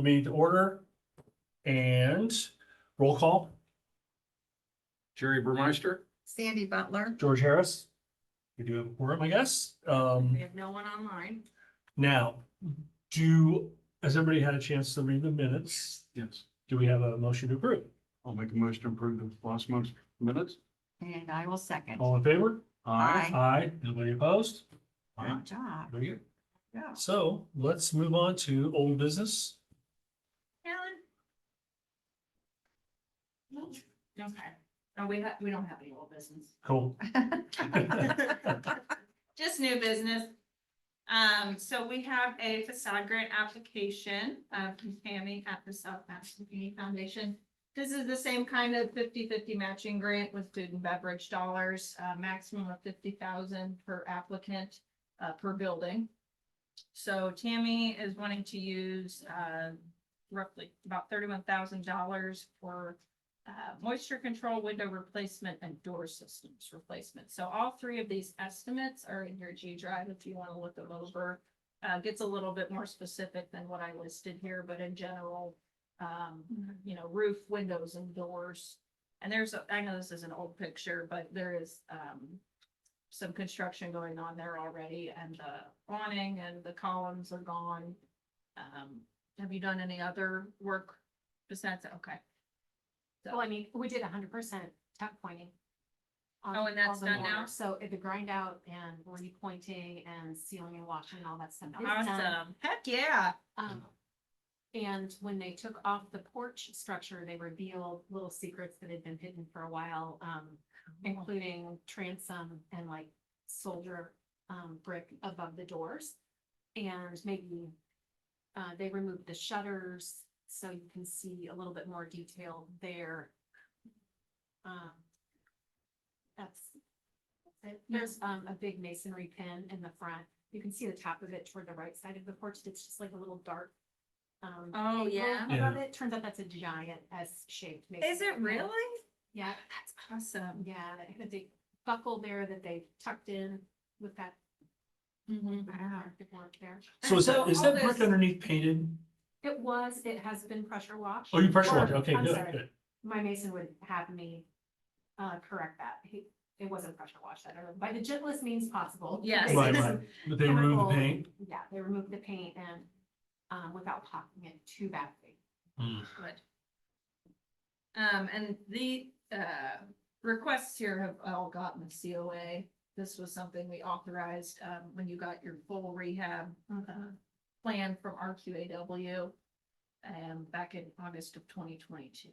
the meeting to order and roll call. Jerry Burmeister. Sandy Butler. George Harris. We do have a quorum, I guess. We have no one online. Now, has everybody had a chance to read the minutes? Yes. Do we have a motion to approve? I'll make a motion to approve the last month's minutes. And I will second. All in favor? Aye. Aye. Nobody opposed? Good job. Very good. Yeah. So let's move on to old business. Alan? No. Okay. Oh, we don't have any old business. Cool. Just new business. So we have a facade grant application, from Tammy at the South Madison Community Foundation. This is the same kind of 50-50 matching grant with food and beverage dollars, maximum of 50,000 per applicant, per building. So Tammy is wanting to use, roughly about $31,000 for moisture control, window replacement, and door systems replacement. So all three of these estimates are in your G drive if you want to look them over. Gets a little bit more specific than what I listed here, but in general, you know, roof, windows, and doors. And I know this is an old picture, but there is some construction going on there already, and the awning and the columns are gone. Have you done any other work besides that? Okay. So- Well, I mean, we did 100% tuck pointing. on Oh, and that's all the done now? doors. So the grind out and repointing and sealing and washing and all that stuff is done. Awesome. Heck yeah. And when they took off the porch structure, they revealed little secrets that had been hidden for a while, including transom and like soldier brick above the doors. And maybe they removed the shutters so you can see a little bit more detail there. That's it. There's a big masonry pin in the front. You can see the top of it toward the right side of the porch. It's just like a little dark. Oh, yeah. Above it. Turns out that's a giant S-shaped. Is masonry it pin. really? Yeah, That's awesome. yeah. They had a big buckle there that they tucked in with that. Work there. So is So that all brick this- underneath painted? It has been pressure washed. Oh, you pressure washed. Or, Okay, I'm good, sorry, good. My mason would have me correct that. It wasn't pressure washed. I don't know, by the gentlest means possible. Yes. They Right, did right. some But they removed the chemical- paint? Yeah, they removed the paint and without popping it too badly. Hmm. Good. And the requests here have all gotten a COA. This was something we authorized when you got your full rehab plan from RQAW back in August of 2022.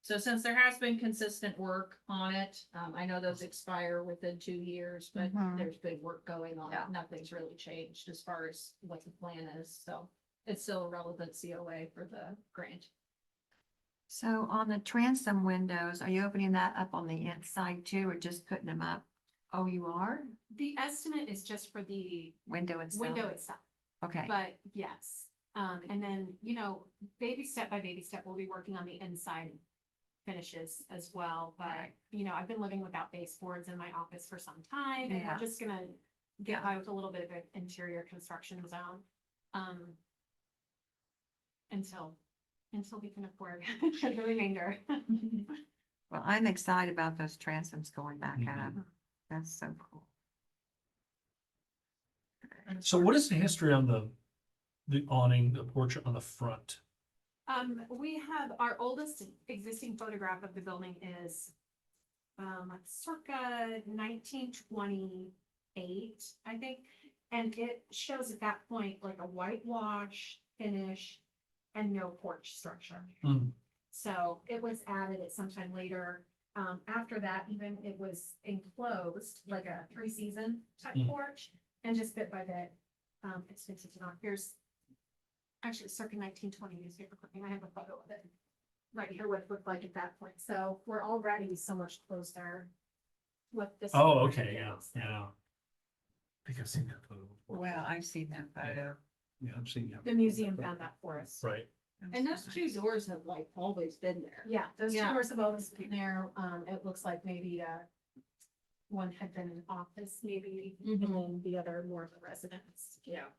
So since there has been consistent work on it, I know those expire within 2 years, but Mhm. there's been work going on. Yeah. Nothing's really changed as far as what the plan is, so it's still a relevant COA for the grant. So on the transom windows, are you opening that up on the inside too, or just putting them up? Oh, you are? The estimate is just for the Window and stuff? window itself. Okay, But yes, and then, you know, baby step by baby step, we'll be working on the inside finishes as well. But, Right. you know, I've been living without baseboards in my office for some time, and Yeah. we're just gonna get by with a little bit of an interior construction zone. Until we can afford the remainder. well, I'm excited about those transoms going back up. Mhm. That's so cool. So what is the history on the awning, the porch on the front? We have, our oldest existing photograph of the building is circa 1928, I think. And it shows at that point like a whitewash finish and no porch structure. Hmm. So it was added at some time later. After that, even it was enclosed like a 3-season type Mm. porch, and just bit by bit, it's been taken off. Here's actually circa 1920 newspaper clipping. I have a photo of it right here, what it looked like at that point. So we're already so much closer with this. Oh, okay, yeah, yeah. I think I've seen that photo before. Well, I've seen that photo. Yeah, I've seen that. The museum found that for us. Right. And those two doors have like always been there. Yeah, those two Yeah. doors have always been there. It looks like maybe one had been an office maybe, and Mhm. then the other more of a residence. Yeah.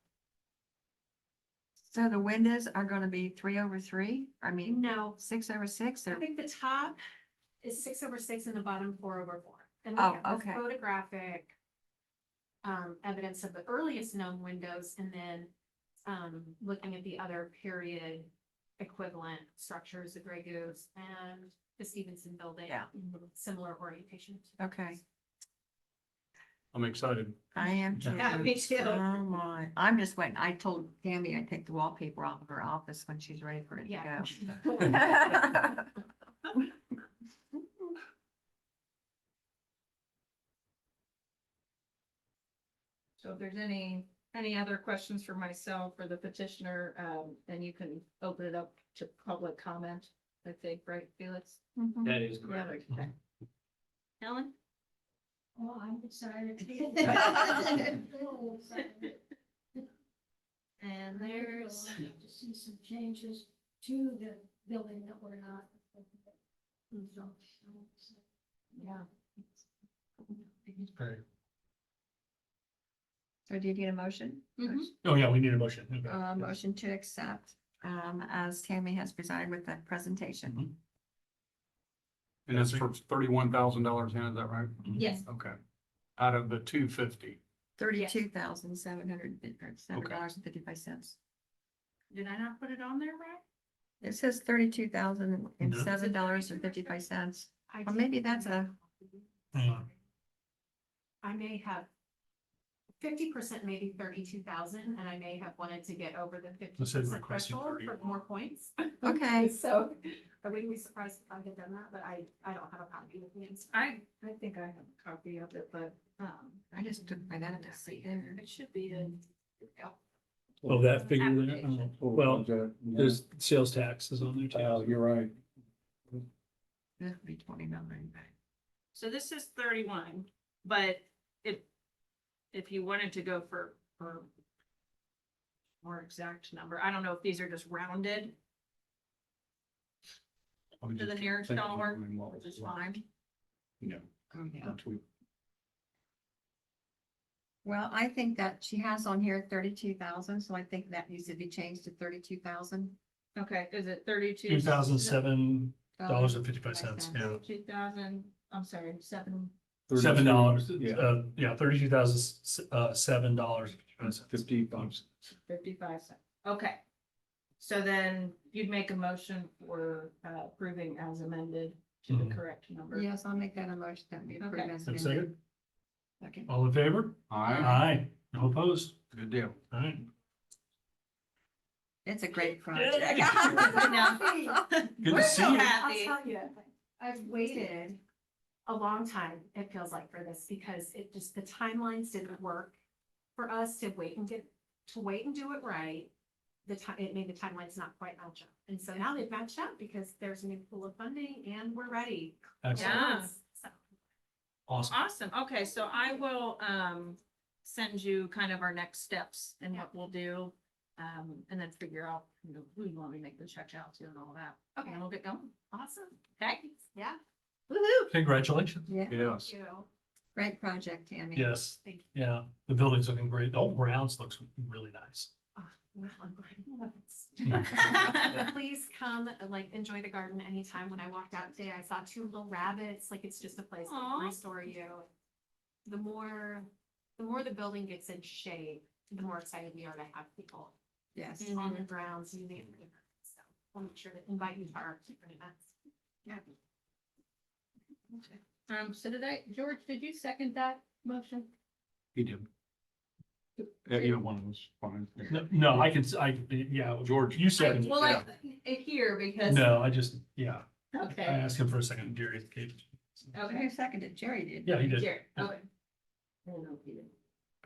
So the windows are gonna be 3/3? I mean, No, 6/6 I or? think the top is 6/6 and the bottom 4/4. And we Oh, have the okay. photographic evidence of the earliest known windows and then looking at the other period equivalent structures, the Grey Goose and the Stevenson building. Yeah. Similar orientation. Okay, I'm excited. I am too. Yeah, me too. Oh my, I'm just waiting. I told Tammy I'd take the wallpaper off of her office when she's ready for it Yeah. to go. So if there's any other questions for myself or the petitioner, then you can open it up to public comment, I think, right, Felix? Mhm. That is Yeah, okay. Helen? Oh, I'm excited. And there's, To see some changes to the building that were not. yeah. Great. So do you need a motion? Mhm. Oh, yeah, we need a motion. Okay. Motion to accept, as Tammy has presided with the presentation. Mhm. And that's for $31,000 in, is that right? Yes. Okay. Out of the 250. $32,707.55. Did I not put it on there right? It says $32,007.55. I Well, did- maybe that's a- Yeah. I may have 50%, maybe 32,000, and I may have wanted to get over the Let's say 50% requesting threshold 30. for more points. Okay. So I wouldn't be surprised if I had done that, but I don't have a copy with me. I think I have a copy of it, but, I just took my that to see there. it should be in. Oh, that figure there? Application. Oh, well, there's sales taxes on there Oh, too. you're right. That'd be 29. So this is 31, but if you wanted to go for more exact number, I don't know if these are just rounded to the nearest dollar, which is fine. Yeah. Oh, yeah. that's what- Well, I think that she has on here 32,000, so I think that needs to be changed to 32,000. Okay, is it 32? $2,007.55, yeah. 2,000, I'm sorry, $7. $7, Yeah. yeah, $32,007. 55. 55 cents. Okay. So then you'd make a motion for approving as amended to the Mhm. correct number. Yes, I'll make that a motion that we approve Okay. as Have a amended. second? Okay. All in favor? Aye. Aye. No opposed? Good deal. All right. It's a great project. Good We're to see so you. I'll happy. tell you, I've waited a long time, it feels like, for this, because it just, the timelines didn't work for us to wait and do it right. It made the timelines not quite match up. And so now they've matched up because there's a new pool of funding and we're ready. Excellent. Yeah. So, Awesome. Awesome. Okay, so I will send you kind of our next steps and what we'll do. And then figure out, who you want me to make the check out to and all that. Okay. And then we'll get going. Awesome. Okay. Yeah. Woohoo. Congratulations. Yeah, Yes. Thank you. great project, Tammy. Yes, Thank you. yeah. The building's looking great. The whole grounds looks really nice. Oh, well, I'm glad. Please come, like, enjoy the garden anytime. When I walked out today, I saw 2 little rabbits, like, it's just a place Aw. to restore you. The more the building gets in shape, the more excited we are to have people Yes. on the grounds using it. So we'll make sure to invite you to our different events. So George, did you second that motion? He did. Either one was fine. No, yeah, George. you said, Well, like, here because. no, I just, yeah, I Okay, asked him for a second, Gary gave it. okay. Who seconded? Jerry did. Yeah, he did. Here, Yeah. okay. I don't know if you did.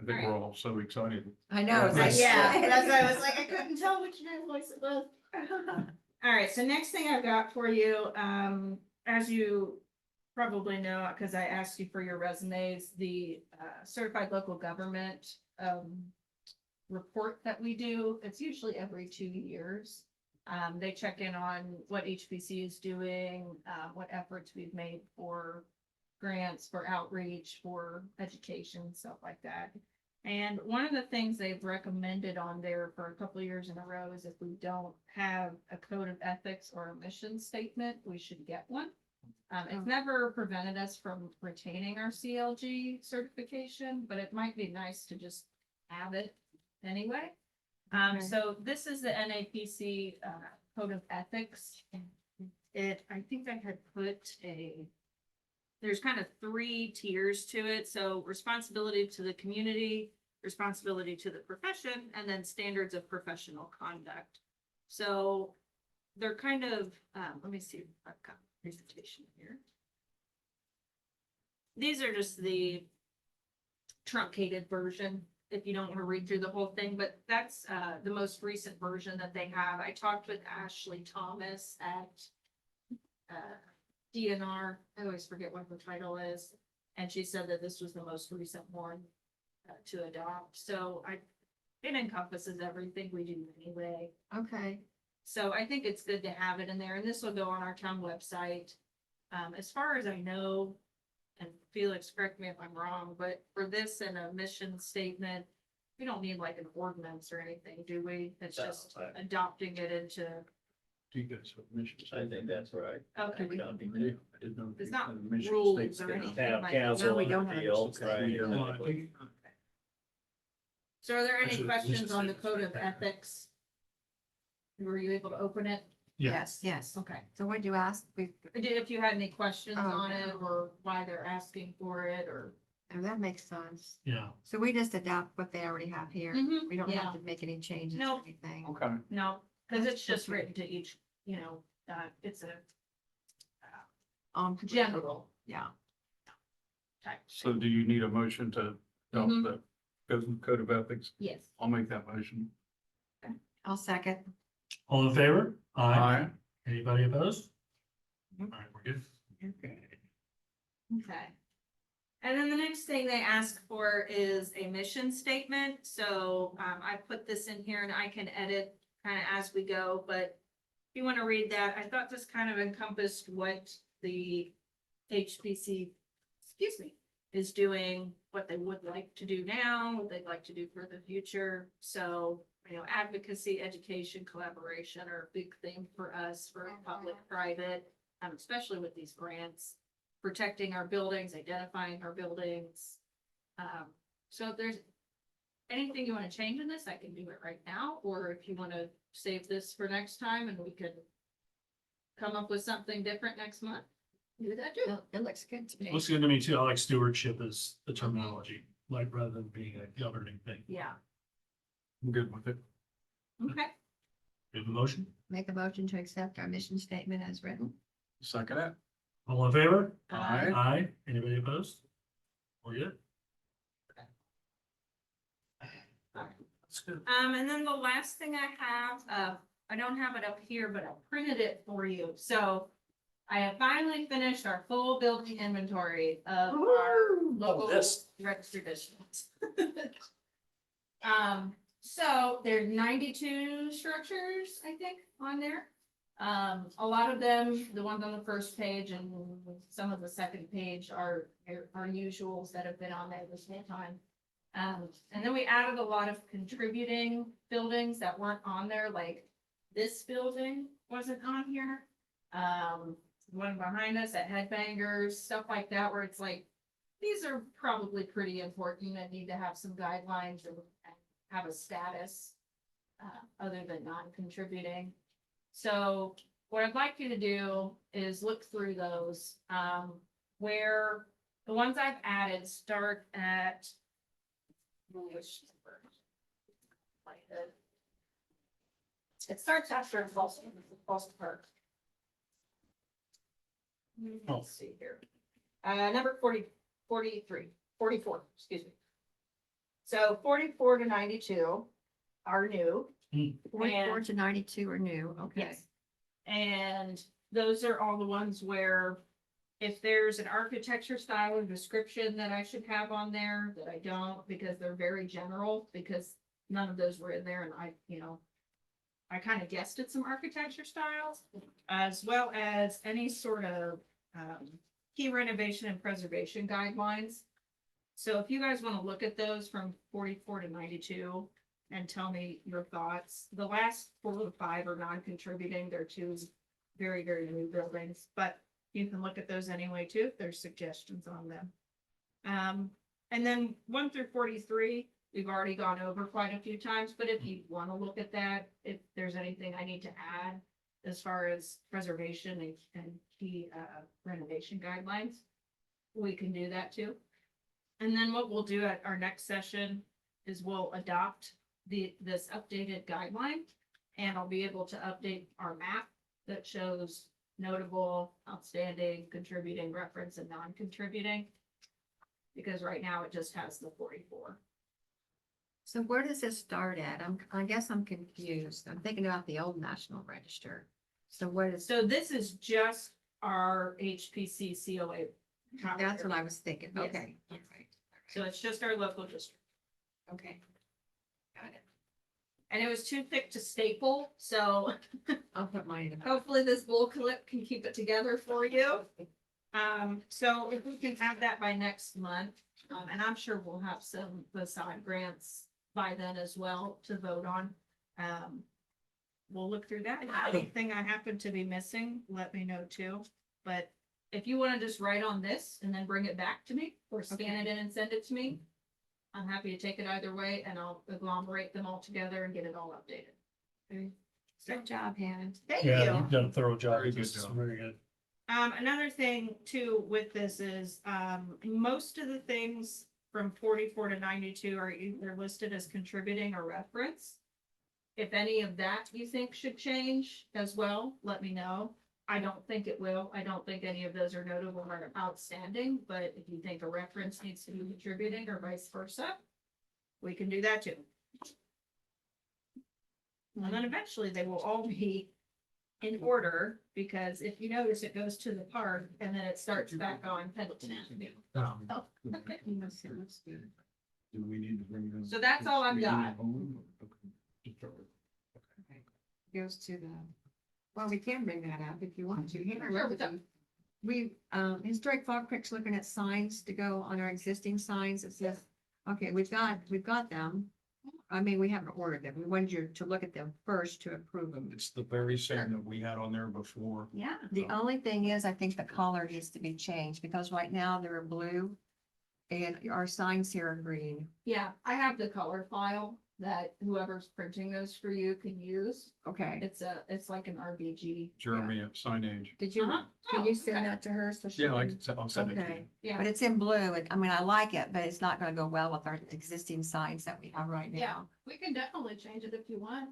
I think we're all so excited. I know. it's like- Yeah, that's why I was like, I couldn't tell which voice it was. All right, so next thing I've got for you, as you probably know, because I asked you for your resumes, the certified local government report that we do, it's usually every 2 years. They check in on what HPC is doing, what efforts we've made for grants, for outreach, for education, stuff like that. And one of the things they've recommended on there for a couple of years in a row is if we don't have a code of ethics or a mission statement, we should get one. It's never prevented us from retaining our CLG certification, but it might be nice to just have it anyway. Okay. So this is the NAPC, code of ethics. I think I had put there's kind of 3 tiers to it. So responsibility to the community, responsibility to the profession, and then standards of professional conduct. So they're kind of, let me see, I've got a presentation here. These are just the truncated version, if you don't want to read through the whole thing, but that's the most recent version that they have. I talked with Ashley Thomas at DNR. I always forget what her title is. And she said that this was the most recent one to adopt. So it encompasses everything we do anyway. Okay, So I think it's good to have it in there, and this will go on our town website. As far as I know, and Felix, correct me if I'm wrong, but for this and a mission statement, we don't need like an ordinance or anything, do we? It's just adopting it into, Do you guys have missions? I think that's right. okay, I didn't know. It's not The mission rules statement. or anything. Town like council. No, we don't have a appeal, mission right, statement. Well, I exactly. think- So are there any Actually, questions on the mission code of statement. ethics? Were you able to open it? yes, yes. Okay. So what'd you ask? If you had any questions Oh, on okay. it, or why they're asking for it, or. Oh, that makes sense. Yeah, So we just adopt what they already have here. Mhm, We don't yeah. have to make any changes or Nope. anything. Okay, No, because That's it's just okay. written to each, it's a General, general yeah. type. so do you need a motion to adopt Mhm. the code of ethics? Yes. I'll make that motion. I'll second. all in favor? Aye. Anybody opposed? All Mhm. right, we're good. Okay. Okay. And then the next thing they ask for is a mission statement. So I put this in here and I can edit kind of as we go, but if you want to read that, I thought this kind of encompassed what the HPC, excuse me, is doing, what they would like to do now, what they'd like to do for the future. So, advocacy, education, collaboration are a big thing for us, for public, private, especially with these grants, protecting our buildings, identifying our buildings. So if there's anything you want to change in this, I can do it right now, or if you want to save this for next time and we could come up with something different next month, do that too. It looks good to me. Looks good to me too. I like stewardship as the terminology, like rather than being a governing thing. Yeah, I'm good with it. okay. We have a motion? Make a motion to accept our mission statement as written. Second it. All in favor? Aye. Aye. Anybody opposed? We're good. That's good. And then the last thing I have, I don't have it up here, but I printed it for you. So I have finally finished our full building inventory of our local this. registered districts. So there's 92 structures, I think, on there. A lot of them, the ones on the first page and some of the second page are usuals that have been on there this whole time. And then we added a lot of contributing buildings that weren't on there, like this building wasn't on here. One behind us at Headbangers, stuff like that, where it's like, these are probably pretty important and need to have some guidelines and have a status, other than non-contributing. So what I'd like you to do is look through those, where the ones I've added start at. It starts after Boston Park. Let's see here. Number 44, excuse me. So 44 to 92 are new. 44 to 92 are new, okay. Yes. And those are all the ones where if there's an architecture style or description that I should have on there that I don't, because they're very general, because none of those were in there and I kind of guessed at some architecture styles, as well as any sort of key renovation and preservation guidelines. So if you guys wanna look at those from 44 to 92 and tell me your thoughts, the last 4 to 5 are non-contributing, they're two very, very new buildings, but you can look at those anyway too, if there's suggestions on them. And then 1 through 43, we've already gone over quite a few times, but if you wanna look at that, if there's anything I need to add as far as preservation and key renovation guidelines, we can do that too. And then what we'll do at our next session is we'll adopt this updated guideline. And I'll be able to update our map that shows notable, outstanding, contributing, reference, and non-contributing. Because right now it just has the 44. So where does this start at? I guess I'm confused. I'm thinking about the old National Register. So what is, So this is just our HPC COA. that's what I was thinking. Yes. Okay. All right. So it's just our local district. Okay. Got it. And it was too thick to staple, so I'll put mine in. hopefully this bull clip can keep it together for you. So if we can have that by next month, and I'm sure we'll have some facade grants by then as well to vote on. We'll look through that. Anything I happen to be missing, let me know too. But if you want to just write on this and then bring it back to me or scan it in and send it to me, I'm happy to take it either way and I'll agglomerate them all together and get it all updated. Good job, Hannah. Thank Yeah, you. you've done a thorough job. Very good This is job. very good. Another thing too with this is, most of the things from 44 to 92 are either listed as contributing or reference. If any of that you think should change as well, let me know. I don't think it will. I don't think any of those are notable or outstanding, but if you think a reference needs to be contributing or vice versa, we can do that too. And then eventually they will all be in order, because if you notice, it goes to the park and then it starts back on Pendleton Avenue. Oh, okay. Do we need to bring them? So that's all I've got. Goes to the, well, we can bring that up if you want to. Hannah Sure, wrote what's up? them. We, Historic Fog Creek's looking at signs to go on our existing signs. It says, okay, we've got them. I mean, we haven't ordered them. We wanted you to look at them first to approve them. It's the very same that we had on there before. Yeah. The only thing is, I think the color needs to be changed because right now they're blue and our signs here are green. Yeah, I have the color file that whoever's printing those for you can use. Okay. It's like an RBG. Jeremy at signage. Did you, Uh-huh. can Oh, you send okay. that to her? So she Yeah, can- I'll send it to Okay. you. Yeah, But it's in blue and I mean, I like it, but it's not gonna go well with our existing signs that we have right yeah, now. we can definitely change it if you want.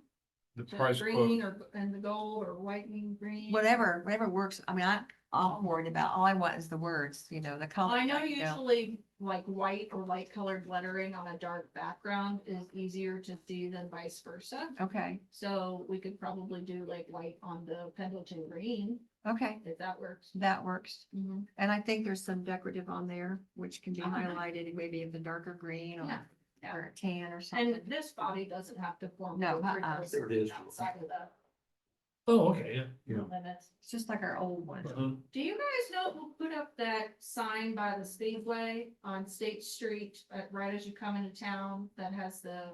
The To price green quote, or, and the gold or whitening green. Whatever works. I mean, I'm worried about, all I want is the words, you know, the color. I know you usually like white or light colored lettering on a dark background is easier to see than vice versa. Okay, So we could probably do like white on the Pendleton green, okay, if that works. that works. Mhm. And I think there's some decorative on there, which can be Oh, nice. highlighted, maybe in the darker green Yeah, or a tan or something. and this body doesn't have to form. No, regardless There it is. Outside of the Oh, okay, yeah. Yeah. limits. It's just like our old one. Uh-huh. Do you guys know who put up that sign by the Speedway on State Street, right as you come into town, that has the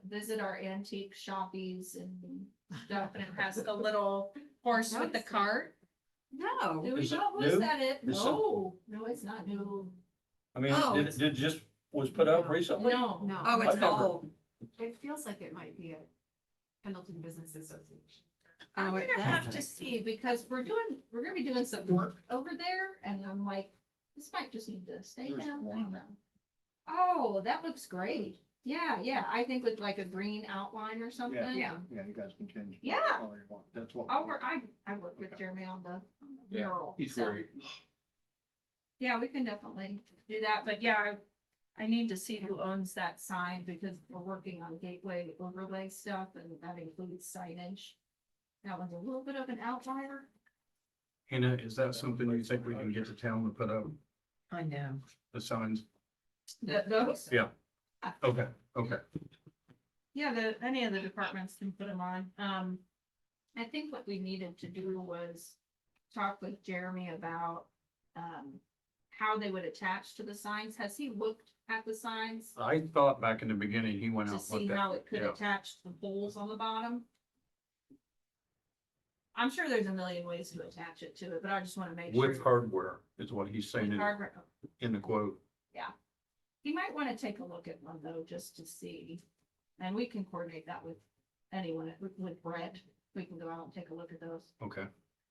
visit our antique shoppies and stuff, and it has the little horse with the cart? No. Do we Is it know, was new? that it? Is it- No, it's not new. I mean, Oh, it just was put up recently. No, No. Oh, it's I've never- old. It feels like it might be a Pendleton Business Association. I'm Oh, it gonna have does. to see, because we're gonna be doing some work over there, and I'm like, this might just need to stay There's down. one. Oh, that looks great. Yeah, I think with like a green outline or something. Yeah. Yeah, you guys can change. Yeah. color you want. That's what. I work with Jeremy on the Yeah, mural. he's so, very, Yeah, we can definitely do that, but yeah, I need to see who owns that sign, because we're working on gateway overlay stuff, and that includes signage. That one's a little bit of an outlier. Hannah, is that something you think we can get the town to put up, I know. the signs? Those? Yeah. Okay, okay. Yeah, any of the departments can put them on. I think what we needed to do was talk with Jeremy about, how they would attach to the signs. Has he looked at the signs I thought back in the beginning, he went to out see with how that. it could Yeah. attach to the poles on the bottom? I'm sure there's a million ways to attach it to it, but I just want to make sure. With hardware is what he's saying With in, hardware. in the quote. He might want to take a look at one though, just to see. And we can coordinate that with anyone, with Brett. We can go out and take a look at those. Okay.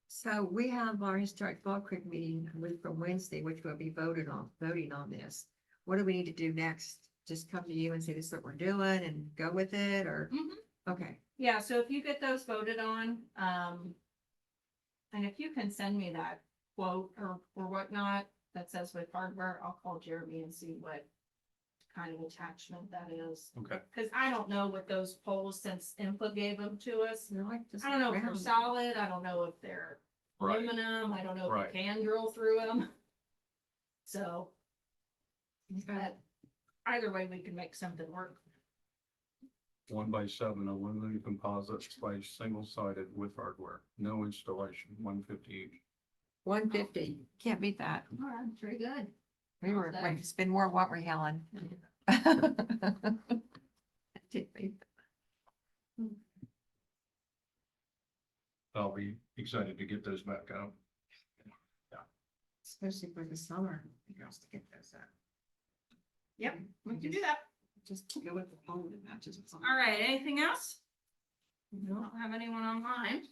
So we have our historic Fall Creek meeting a week from Wednesday, which will be voting on this. What do we need to do next? Just come to you and say this is what we're doing and go with it, or, okay, Yeah, so if you get those voted on, and if you can send me that quote or whatnot that says with hardware, I'll call Jeremy and see what kind of attachment that is. Okay. Cause I don't know what those poles, since INPA gave them to us. you know, like just I don't know if they're round. solid, I don't know if they're Right. aluminum, I don't know if Right. you can drill through them. So, Okay. but either way, we can make something work. 1x7 aluminum composite space, single sided with hardware, no installation, 150 each. 150, can't beat that. All right, very good. We were, Okay. wait, it's been more, what were you, Helen? Did beat that. I'll be excited to get those back out. Especially for the summer, girls to get those up. Yep, we can do that. Just go with the phone that matches. with something. All right, anything else? I No. don't have anyone online.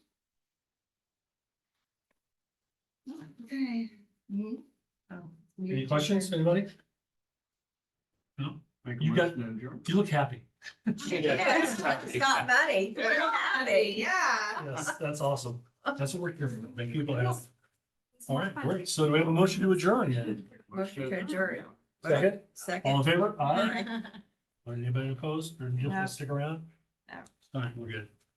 Okay. Hmm? Oh, Any questions, anybody? Make a You got- motion to adjourn. You look happy. Yes, it's not money. We're happy, yeah. Yes, that's awesome. That's what we're here for, make people happy. All right, great. So do we have a motion to adjourn yet? Motion to adjourn. Second, all Second. in favor? Aye. Anybody opposed or you No. stick around? No. All right, we're good.